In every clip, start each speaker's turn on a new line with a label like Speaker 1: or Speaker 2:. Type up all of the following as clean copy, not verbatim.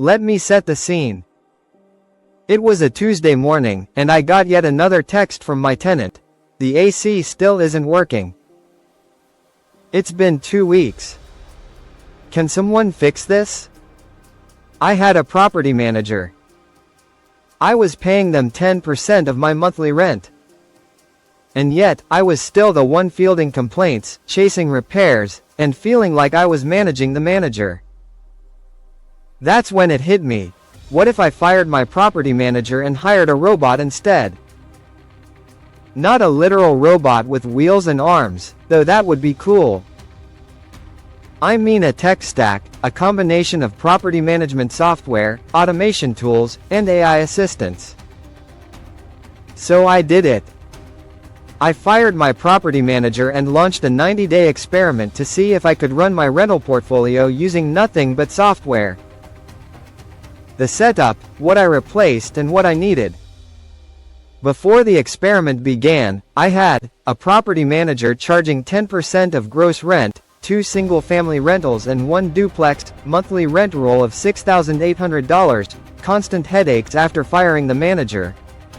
Speaker 1: Let me set the scene. It was a Tuesday morning, and I got yet another text from my tenant. The AC still isn't working. It's been 2 weeks. Can someone fix this? I had a property manager. I was paying them 10% of my monthly rent. And yet, I was still the one fielding complaints, chasing repairs, and feeling like I was managing the manager. That's when it hit me. What if I fired my property manager and hired a robot instead? Not a literal robot with wheels and arms, though that would be cool. I mean a tech stack, a combination of property management software, automation tools, and AI assistants. So I did it. I fired my property manager and launched a 90-day experiment to see if I could run my rental portfolio using nothing but software. The setup, what I replaced and what I needed. Before the experiment began, I had a property manager charging 10% of gross rent, 2 single-family rentals and 1 duplex, monthly rent roll of $6,800, constant headaches after firing the manager.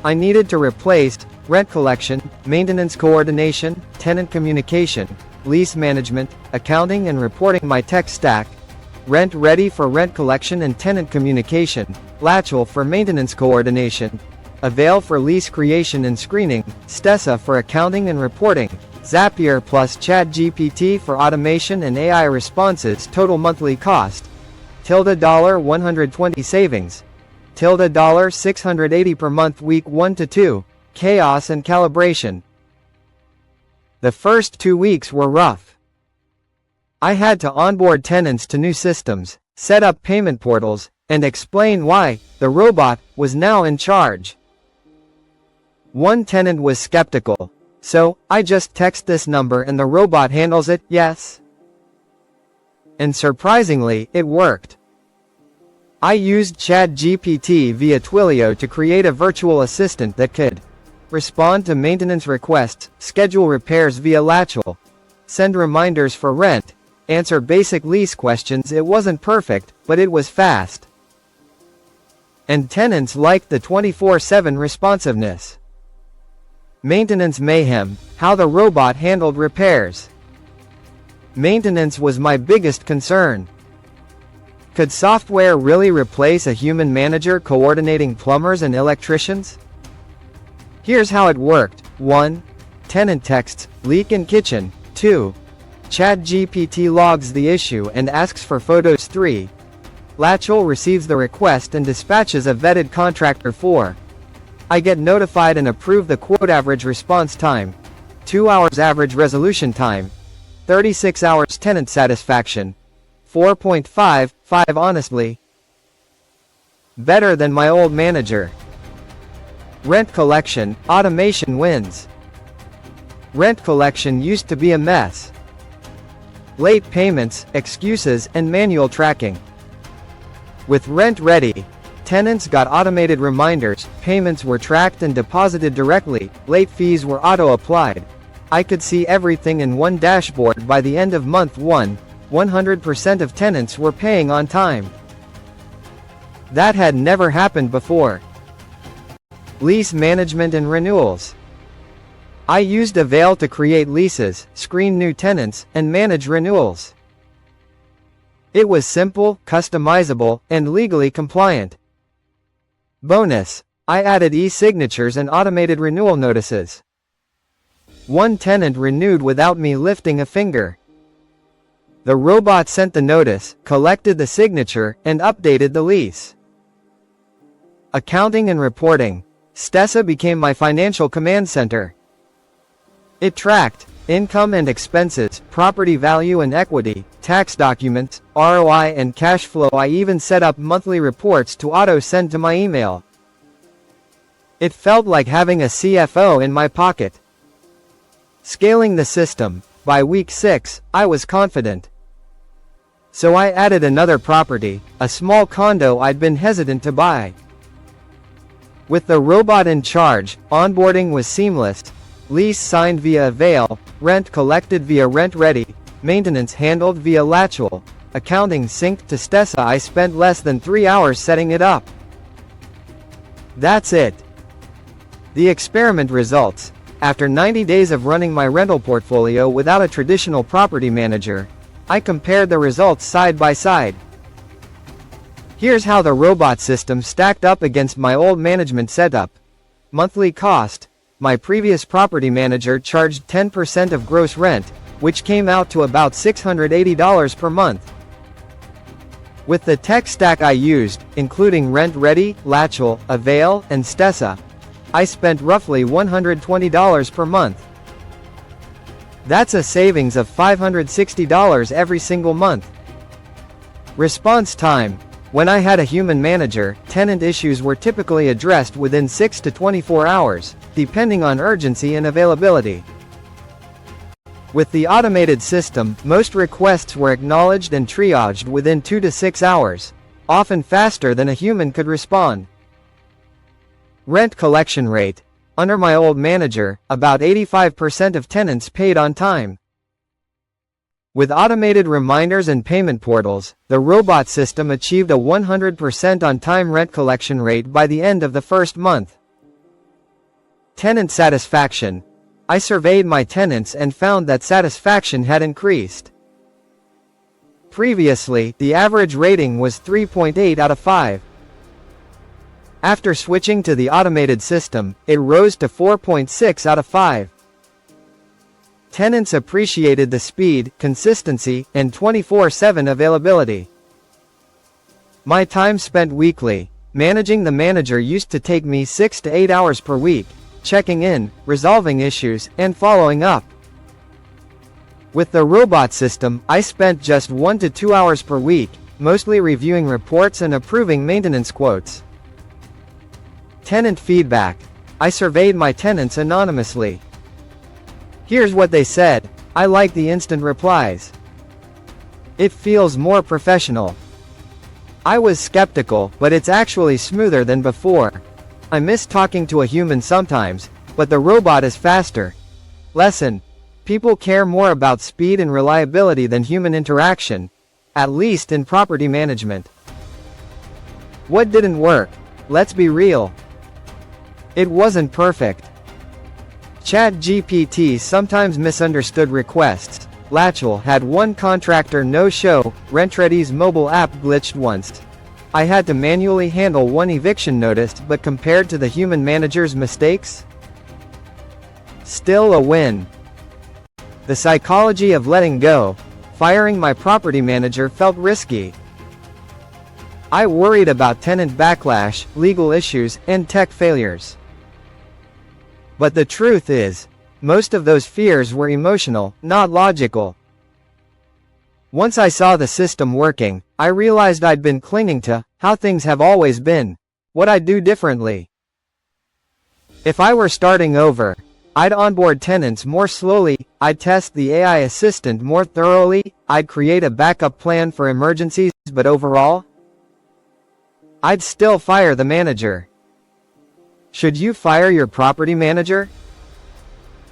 Speaker 1: I needed to replace rent collection, maintenance coordination, tenant communication, lease management, accounting and reporting. My tech stack: RentRedi for rent collection and tenant communication, Latchel for maintenance coordination, Avail for lease creation and screening, Stessa for accounting and reporting, Zapier plus ChatGPT for automation and AI responses. Total monthly cost: $120 savings, $680 per month. Week 1 to 2, chaos and calibration. The first 2 weeks were rough. I had to onboard tenants to new systems, set up payment portals, and explain why the robot was now in charge. One tenant was skeptical. So, I just text this number and the robot handles it, yes? And surprisingly, it worked. I used ChatGPT via Twilio to create a virtual assistant that could respond to maintenance requests, schedule repairs via Latchel, send reminders for rent, answer basic lease questions. It wasn't perfect, but it was fast. And tenants liked the 24/7 responsiveness. Maintenance mayhem: how the robot handled repairs. Maintenance was my biggest concern. Could software really replace a human manager coordinating plumbers and electricians? Here's how it worked. 1. Tenant texts, leak in kitchen. 2. ChatGPT logs the issue and asks for photos. 3. Latchel receives the request and dispatches a vetted contractor. 4. I get notified and approve the quote. Average response time: 2 hours. Average resolution time: 36 hours. Tenant satisfaction: 4.55. Honestly, better than my old manager. Rent collection, automation wins. Rent collection used to be a mess. Late payments, excuses, and manual tracking. With RentRedi, tenants got automated reminders, payments were tracked and deposited directly, late fees were auto-applied. I could see everything in one dashboard. By the end of month 1, 100% of tenants were paying on time. That had never happened before. Lease management and renewals. I used Avail to create leases, screen new tenants, and manage renewals. It was simple, customizable, and legally compliant. Bonus: I added e-signatures and automated renewal notices. One tenant renewed without me lifting a finger. The robot sent the notice, collected the signature, and updated the lease. Accounting and reporting. Stessa became my financial command center. It tracked income and expenses, property value and equity, tax documents, ROI and cash flow. I even set up monthly reports to auto-send to my email. It felt like having a CFO in my pocket. Scaling the system. By week 6, I was confident. So I added another property, a small condo I'd been hesitant to buy. With the robot in charge, onboarding was seamless. Lease signed via Avail, rent collected via RentRedi, maintenance handled via Latchel, accounting synced to Stessa. I spent less than 3 hours setting it up. That's it. The experiment results. After 90 days of running my rental portfolio without a traditional property manager, I compared the results side by side. Here's how the robot system stacked up against my old management setup. Monthly cost. My previous property manager charged 10% of gross rent, which came out to about $680 per month. With the tech stack I used, including RentRedi, Latchel, Avail, and Stessa, I spent roughly $120 per month. That's a savings of $560 every single month. Response time. When I had a human manager, tenant issues were typically addressed within 6 to 24 hours, depending on urgency and availability. With the automated system, most requests were acknowledged and triaged within 2 to 6 hours, often faster than a human could respond. Rent collection rate. Under my old manager, about 85% of tenants paid on time. With automated reminders and payment portals, the robot system achieved a 100% on-time rent collection rate by the end of the first month. Tenant satisfaction. I surveyed my tenants and found that satisfaction had increased. Previously, the average rating was 3.8 out of 5. After switching to the automated system, it rose to 4.6 out of 5. Tenants appreciated the speed, consistency, and 24/7 availability. My time spent weekly. Managing the manager used to take me 6 to 8 hours per week, checking in, resolving issues, and following up. With the robot system, I spent just 1 to 2 hours per week, mostly reviewing reports and approving maintenance quotes. Tenant feedback. I surveyed my tenants anonymously. Here's what they said. I like the instant replies. It feels more professional. I was skeptical, but it's actually smoother than before. I miss talking to a human sometimes, but the robot is faster. Lesson. People care more about speed and reliability than human interaction, at least in property management. What didn't work? Let's be real. It wasn't perfect. ChatGPT sometimes misunderstood requests. Latchel had one contractor no-show. RentRedi's mobile app glitched once. I had to manually handle one eviction notice, but compared to the human manager's mistakes, still a win. The psychology of letting go. Firing my property manager felt risky. I worried about tenant backlash, legal issues, and tech failures. But the truth is, most of those fears were emotional, not logical. Once I saw the system working, I realized I'd been clinging to how things have always been. What I'd do differently. If I were starting over, I'd onboard tenants more slowly, I'd test the AI assistant more thoroughly, I'd create a backup plan for emergencies, but overall, I'd still fire the manager. Should you fire your property manager?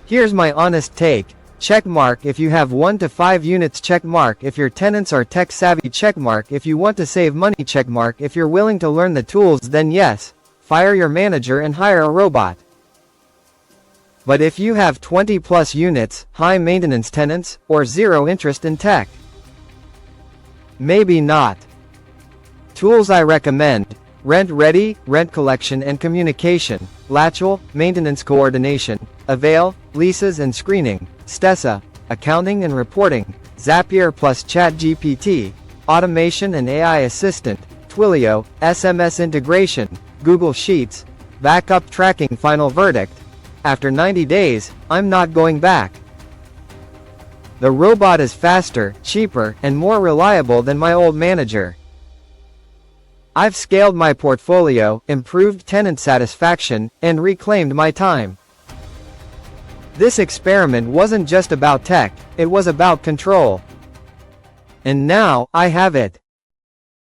Speaker 1: Here's my honest take. Checkmark if you have 1 to 5 units. Checkmark if your tenants are tech savvy. Checkmark if you want to save money. Checkmark if you're willing to learn the tools. Then yes, fire your manager and hire a robot. But if you have 20 plus units, high maintenance tenants, or zero interest in tech, maybe not. Tools I recommend. RentRedi, rent collection and communication. Latchel, maintenance coordination. Avail, leases and screening. Stessa, accounting and reporting. Zapier plus ChatGPT, automation and AI assistant. Twilio, SMS integration. Google Sheets, backup tracking. Final verdict. After 90 days, I'm not going back. The robot is faster, cheaper, and more reliable than my old manager. I've scaled my portfolio, improved tenant satisfaction, and reclaimed my time. This experiment wasn't just about tech, it was about control. And now, I have it.